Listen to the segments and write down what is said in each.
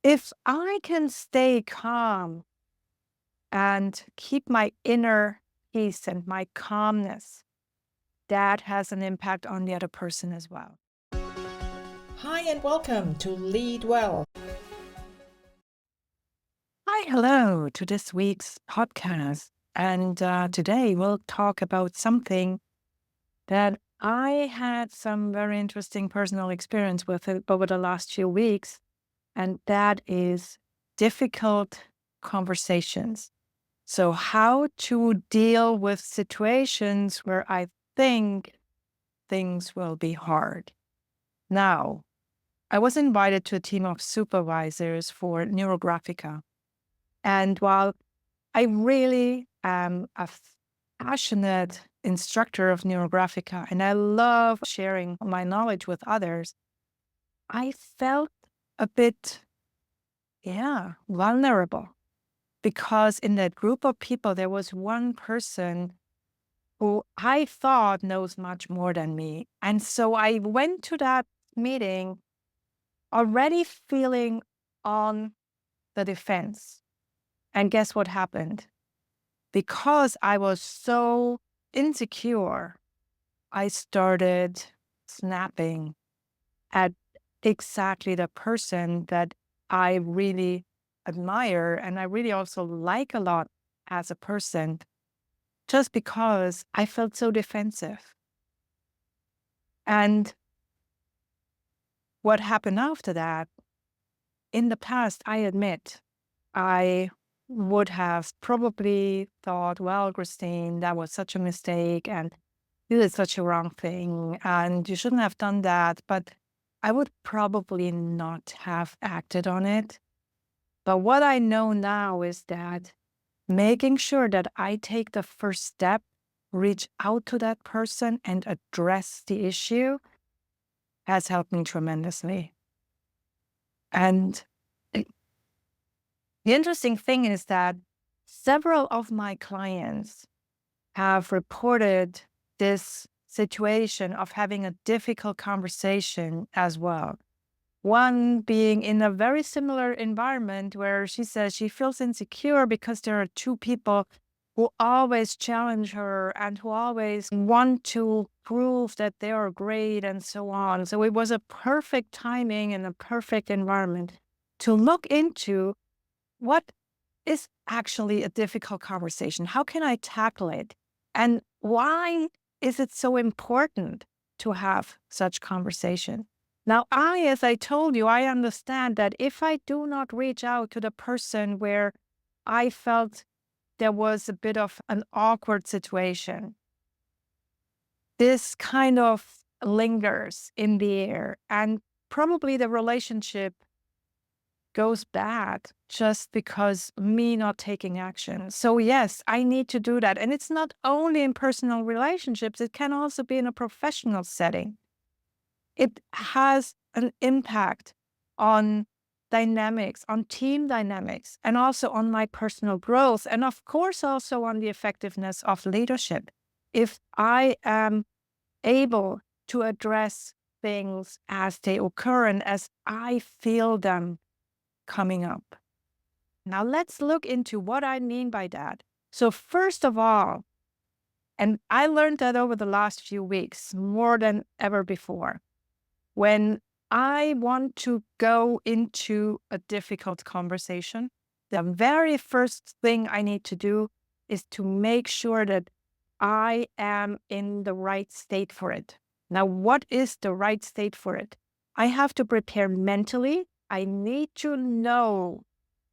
If I can stay calm and keep my inner peace and my calmness, that has an impact on the other person as well. Hi, and welcome to Lead Well. Hi, hello to this week's podcast. And today we'll talk about something that I had some very interesting personal experience with it over the last few weeks, and that is difficult conversations. So, how to deal with situations where I think things will be hard. Now, I was invited to a team of supervisors for Neurographica. And while I really am a passionate instructor of Neurographica and I love sharing my knowledge with others, I felt a bit, vulnerable because in that group of people, there was one person who I thought knows much more than me. And so I went to that meeting already feeling on the defense. And guess what happened? Because I was so insecure, I started snapping at exactly the person that I really admire and I really also like a lot as a person, just because I felt so defensive. And what happened after that, in the past, I admit, I would have probably thought, well, Christine, that was such a mistake and you did such a wrong thing and you shouldn't have done that. But I would probably not have acted on it. But what I know now is that making sure that I take the first step, reach out to that person and address the issue has helped me tremendously. And the interesting thing is that several of my clients have reported this situation of having a difficult conversation as well. One being in a very similar environment where she says she feels insecure because there are two people who always challenge her and who always want to prove that they are great and so on. So it was a perfect timing and a perfect environment to look into what is actually a difficult conversation. How can I tackle it? And why is it so important to have such conversation? Now, as I told you, I understand that if I do not reach out to the person where I felt there was a bit of an awkward situation, this kind of lingers in the air and probably the relationship goes bad just because me not taking action. So yes, I need to do that. And it's not only in personal relationships, it can also be in a professional setting. It has an impact on dynamics, on team dynamics, and also on my personal growth. And of course, also on the effectiveness of leadership. If I am able to address things as they occur and as I feel them coming up. Now, let's look into what I mean by that. So, first of all, and I learned that over the last few weeks more than ever before, when I want to go into a difficult conversation, the very first thing I need to do is to make sure that I am in the right state for it. Now, what is the right state for it? I have to prepare mentally. I need to know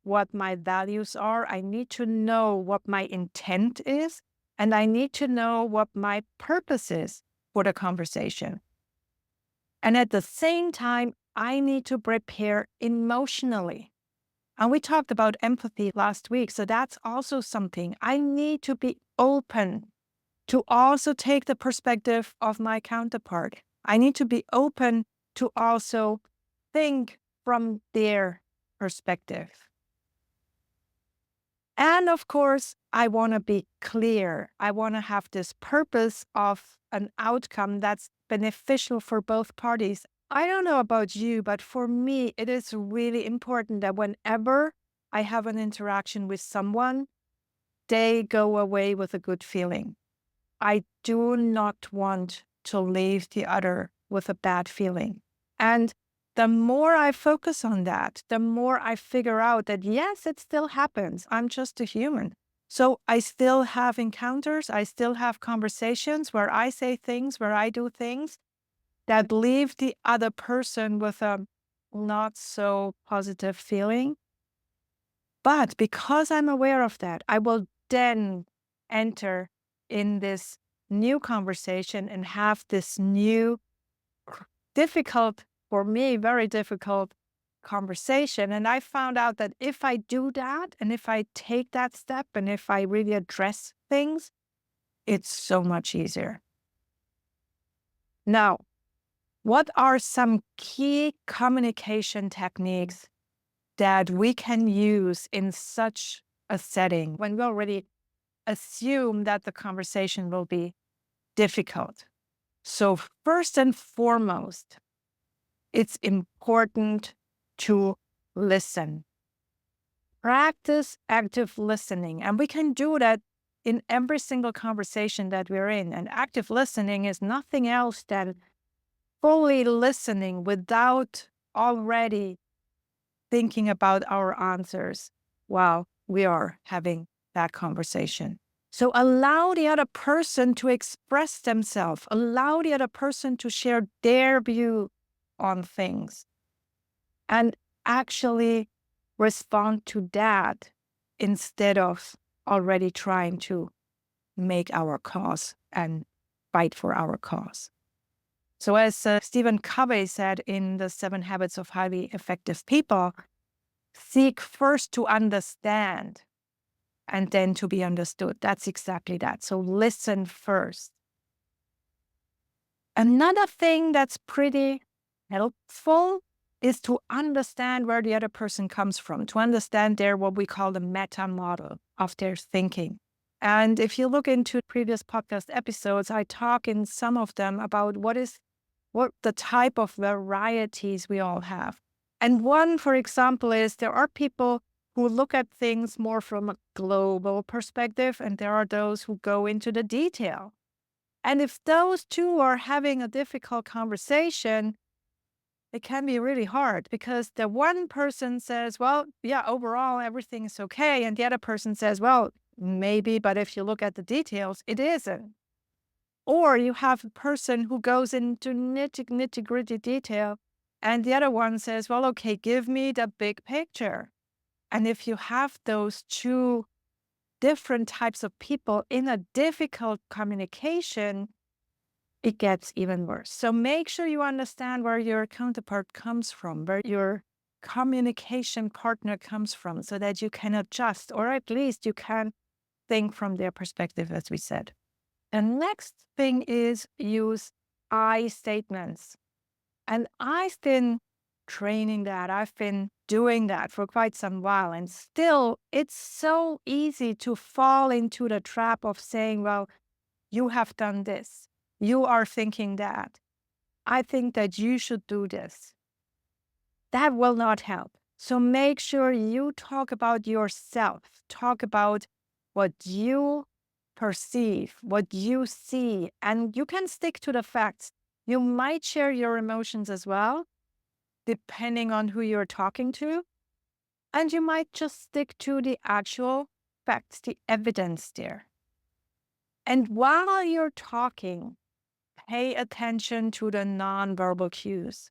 what my values are. I need to know what my intent is. And I need to know what my purpose is for the conversation. And at the same time, I need to prepare emotionally. And we talked about empathy last week. So that's also something I need to be open to also take the perspective of my counterpart. I need to be open to also think from their perspective. And of course, I want to be clear. I want to have this purpose of an outcome that's beneficial for both parties. I don't know about you, but for me, it is really important that whenever I have an interaction with someone, they go away with a good feeling. I do not want to leave the other with a bad feeling. And the more I focus on that, the more I figure out that, yes, it still happens. I'm just a human. So I still have encounters. I still have conversations where I say things, where I do things that leave the other person with a not so positive feeling. But because I'm aware of that, I will then enter in this new conversation and have this new, difficult, for me, very difficult conversation. And I found out that if I do that and if I take that step and if I really address things, it's so much easier. Now, what are some key communication techniques that we can use in such a setting when we already assume that the conversation will be difficult? So, first and foremost, it's important to listen. Practice active listening. And we can do that in every single conversation that we're in. And active listening is nothing else than fully listening without already thinking about our answers while we are having that conversation. So allow the other person to express themselves, allow the other person to share their view on things, and actually respond to that instead of already trying to make our cause and fight for our cause. So, as Stephen Covey said in The 7 Habits of Highly Effective People, seek first to understand and then to be understood. That's exactly that. So, listen first. Another thing that's pretty helpful is to understand where the other person comes from, to understand their what we call the meta model of their thinking. And if you look into previous podcast episodes, I talk in some of them about what the type of varieties we all have. And one, for example, is there are people who look at things more from a global perspective, and there are those who go into the detail. And if those two are having a difficult conversation, it can be really hard because the one person says, well, yeah, overall, everything is okay. And the other person says, well, maybe, but if you look at the details, it isn't. Or you have a person who goes into nitty gritty detail, and the other one says, well, okay, give me the big picture. And if you have those two different types of people in a difficult communication, it gets even worse. So make sure you understand where your counterpart comes from, where your communication partner comes from, so that you can adjust, or at least you can think from their perspective, as we said. The next thing is use I statements. And I've been training that. I've been doing that for quite some while. And still, it's so easy to fall into the trap of saying, well, you have done this. You are thinking that. I think that you should do this. That will not help. So make sure you talk about yourself. Talk about what you perceive, what you see, and you can stick to the facts. You might share your emotions as well, depending on who you're talking to. And you might just stick to the actual facts, the evidence there. And while you're talking, pay attention to the nonverbal cues.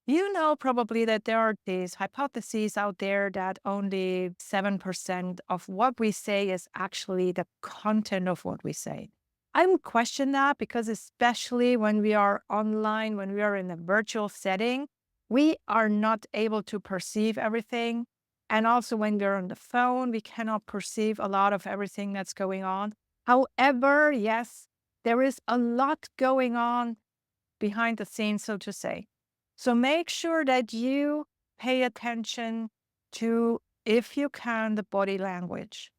You know probably that there are these hypotheses out there that only 7% of what we say is actually the content of what we say. I would question that because especially when we are online, when we are in a virtual setting, we are not able to perceive everything. And also when we're on the phone, we cannot perceive a lot of everything that's going on. However, yes, there is a lot going on behind the scenes, so to say. So make sure that you pay attention to, if you can, the body language.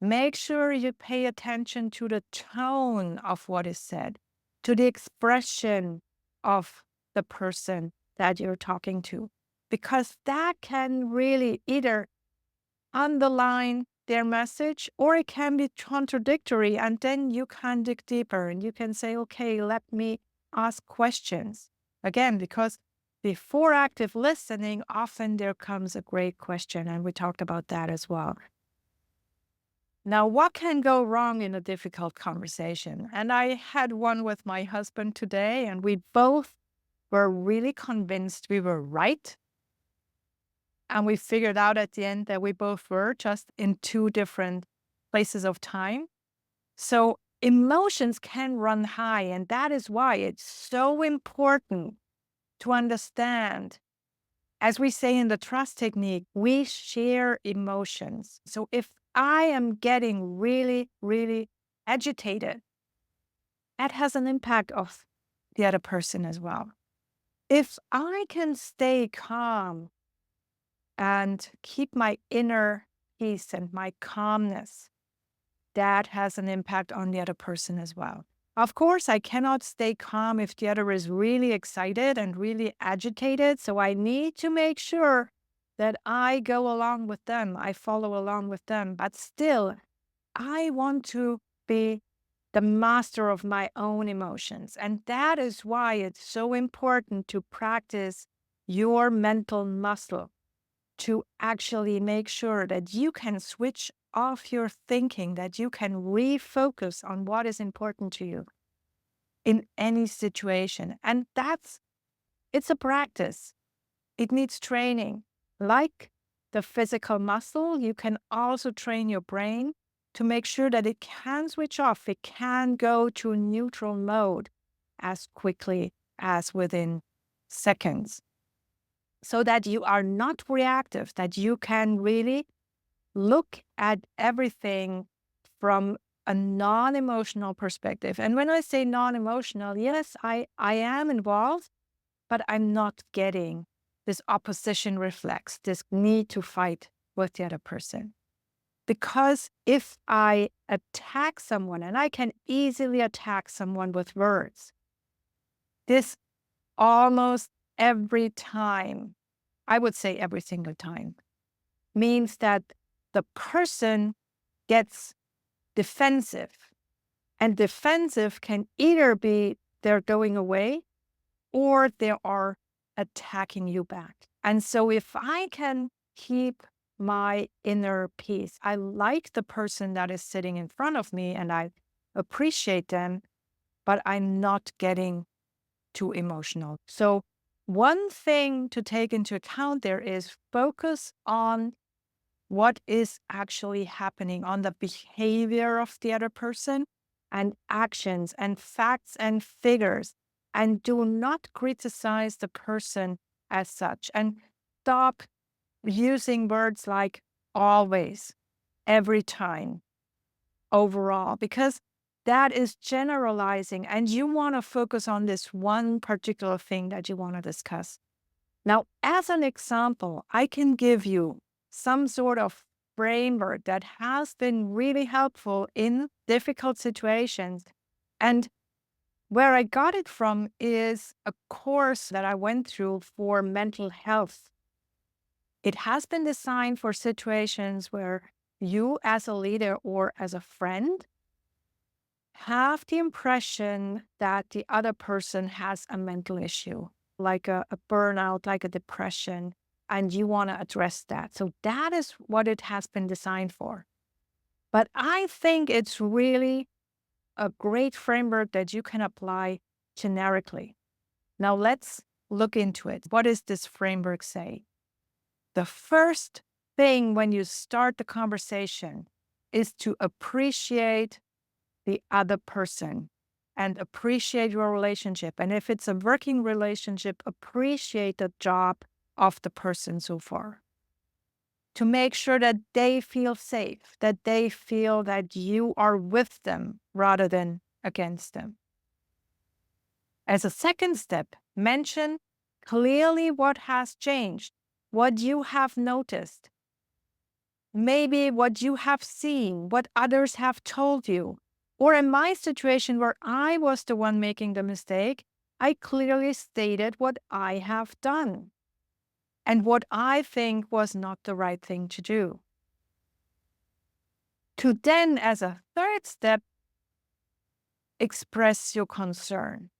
Make sure you pay attention to the tone of what is said, to the expression of the person that you're talking to, because that can really either underline their message or it can be contradictory. And then you can dig deeper and you can say, okay, let me ask questions. Again, because before active listening, often there comes a great question. And we talked about that as well. Now, what can go wrong in a difficult conversation? And I had one with my husband today, and we both were really convinced we were right. And we figured out at the end that we both were, just in two different places of time. So emotions can run high. And that is why it's so important to understand. As we say in the trust technique, we share emotions. So if I am getting really, really agitated, that has an impact of the other person as well. If I can stay calm and keep my inner peace and my calmness, that has an impact on the other person as well. Of course, I cannot stay calm if the other is really excited and really agitated. So I need to make sure that I go along with them, I follow along with them. But still, I want to be the master of my own emotions. And that is why it's so important to practice your mental muscle, to actually make sure that you can switch off your thinking, that you can refocus on what is important to you in any situation. And it's a practice. It needs training. Like the physical muscle, you can also train your brain to make sure that it can switch off. It can go to neutral mode as quickly as within seconds, so that you are not reactive, that you can really look at everything from a non-emotional perspective. And when I say non-emotional, yes, I am involved, but I'm not getting this opposition reflex, this need to fight with the other person. Because if I attack someone, and I can easily attack someone with words, this almost every time, I would say every single time, means that the person gets defensive. And defensive can either be they're going away or they are attacking you back. And so if I can keep my inner peace, I like the person that is sitting in front of me and I appreciate them, but I'm not getting too emotional. So one thing to take into account there is focus on what is actually happening, on the behavior of the other person and actions and facts and figures. And do not criticize the person as such. And stop using words like always, every time, overall, because that is generalizing. And you want to focus on this one particular thing that you want to discuss. Now, as an example, I can give you some sort of framework that has been really helpful in difficult situations. And where I got it from is a course that I went through for mental health. It has been designed for situations where you, as a leader or as a friend, have the impression that the other person has a mental issue, like a burnout, like a depression, and you want to address that. So that is what it has been designed for. But I think it's really a great framework that you can apply generically. Now let's look into it. What does this framework say? The first thing when you start the conversation is to appreciate the other person and appreciate your relationship. And if it's a working relationship, appreciate the job of the person so far. To make sure that they feel safe, that they feel that you are with them rather than against them. As a second step, mention clearly what has changed, what you have noticed, maybe what you have seen, what others have told you. Or in my situation where I was the one making the mistake, I clearly stated what I have done and what I think was not the right thing to do. To then, as a third step, express your concern.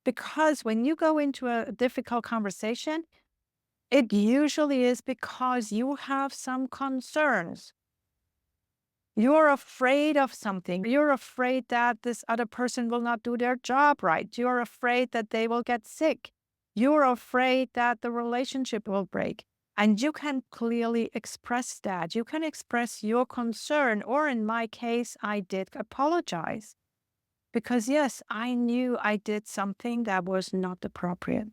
Because when you go into a difficult conversation, it usually is because you have some concerns. You're afraid of something. You're afraid that this other person will not do their job right. You're afraid that they will get sick. You're afraid that the relationship will break. And you can clearly express that. You can express your concern. Or in my case, I did apologize. Because yes, I knew I did something that was not appropriate.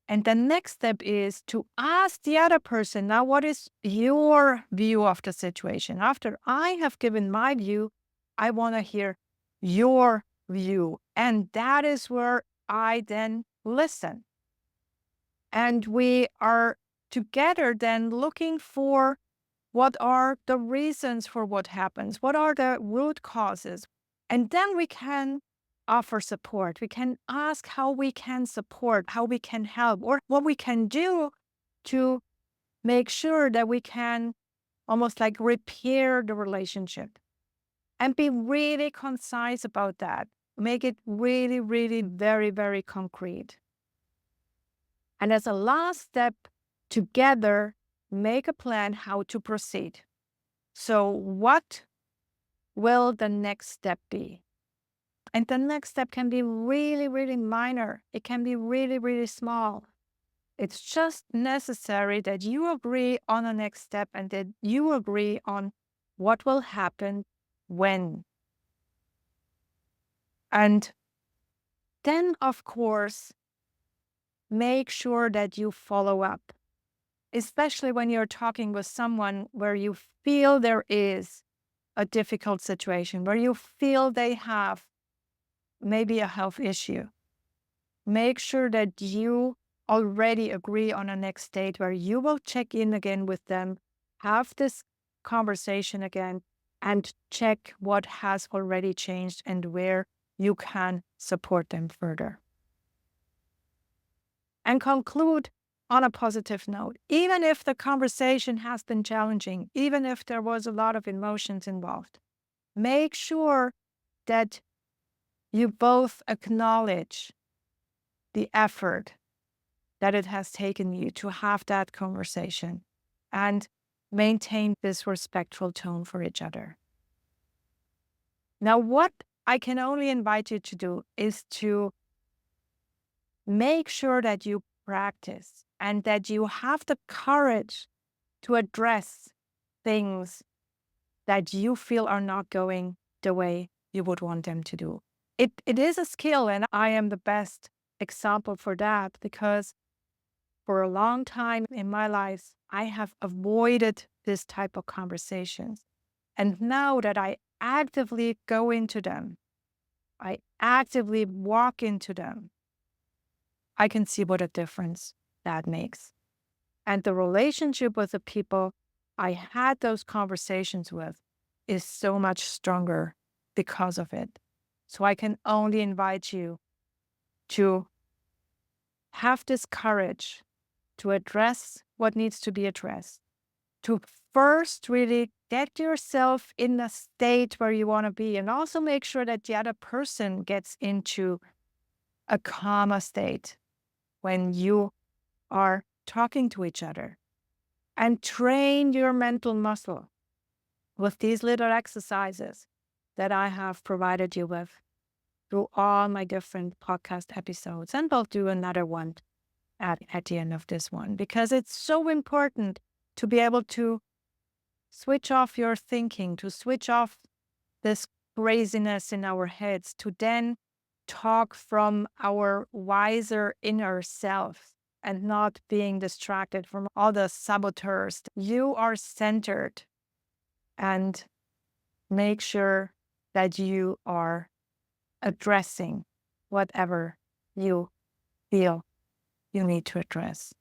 And the next step is to ask the other person, now, what is your view of the situation? After I have given my view, I want to hear your view. And that is where I then listen. And we are together then looking for what are the reasons for what happens? What are the root causes? And then we can offer support. We can ask how we can support, how we can help, or what we can do to make sure that we can almost like repair the relationship and be really concise about that. Make it really, really very, very concrete. And as a last step, together, make a plan how to proceed. So, what will the next step be? And the next step can be really, really minor. It can be really, really small. It's just necessary that you agree on a next step and that you agree on what will happen when. And then, of course, make sure that you follow up, especially when you're talking with someone where you feel there is a difficult situation, where you feel they have maybe a health issue. Make sure that you already agree on a next date where you will check in again with them, have this conversation again, and check what has already changed and where you can support them further. And conclude on a positive note. Even if the conversation has been challenging, even if there was a lot of emotions involved, make sure that you both acknowledge the effort that it has taken you to have that conversation and maintain this respectful tone for each other. Now, what I can only invite you to do is to make sure that you practice and that you have the courage to address things that you feel are not going the way you would want them to do. It is a skill, and I am the best example for that because for a long time in my life, I have avoided this type of conversations. And now that I actively go into them, I actively walk into them, I can see what a difference that makes. And the relationship with the people I had those conversations with is so much stronger because of it. So I can only invite you to have this courage to address what needs to be addressed, to first really get yourself in a state where you want to be, and also make sure that the other person gets into a calmer state when you are talking to each other. And train your mental muscle with these little exercises that I have provided you with through all my different podcast episodes. And I'll do another one at the end of this one, because it's so important to be able to switch off your thinking, to switch off this craziness in our heads, to then talk from our wiser inner self and not being distracted from all the saboteurs. You are centered, and make sure that you are addressing whatever you feel you need to address.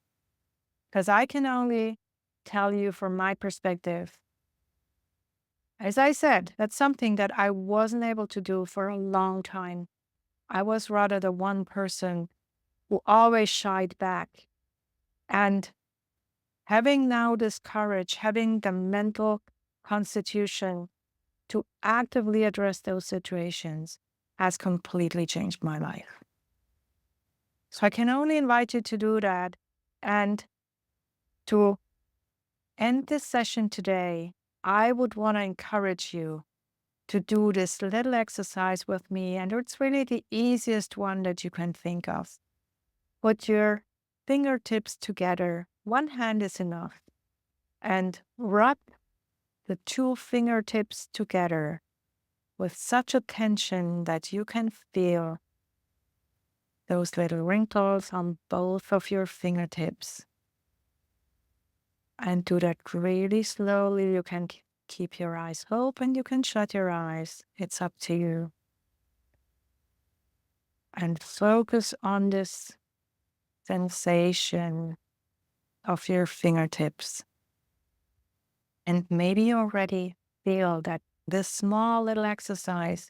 Because I can only tell you from my perspective, as I said, that's something that I wasn't able to do for a long time. I was rather the one person who always shied back. And having now this courage, having the mental constitution to actively address those situations has completely changed my life. So I can only invite you to do that. And to end this session today, I would want to encourage you to do this little exercise with me. And it's really the easiest one that you can think of. Put your fingertips together. One hand is enough. And rub the two fingertips together with such a tension that you can feel those little wrinkles on both of your fingertips. And do that really slowly. You can keep your eyes open. You can shut your eyes. It's up to you. And focus on this sensation of your fingertips. And maybe you already feel that this small little exercise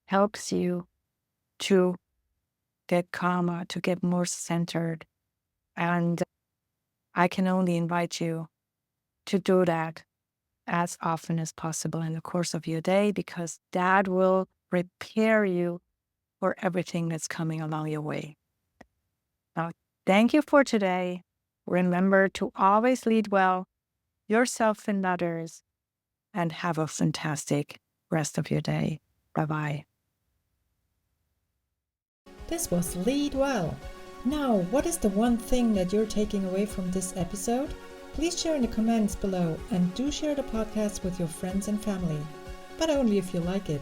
helps you to get calmer, to get more centered. And I can only invite you to do that as often as possible in the course of your day, because that will prepare you for everything that's coming along your way. Now, thank you for today. Remember to always lead well, yourself and others, and have a fantastic rest of your day. Bye-bye. This was Lead Well. Now, what is the one thing that you're taking away from this episode? Please share in the comments below and do share the podcast with your friends and family, but only if you like it.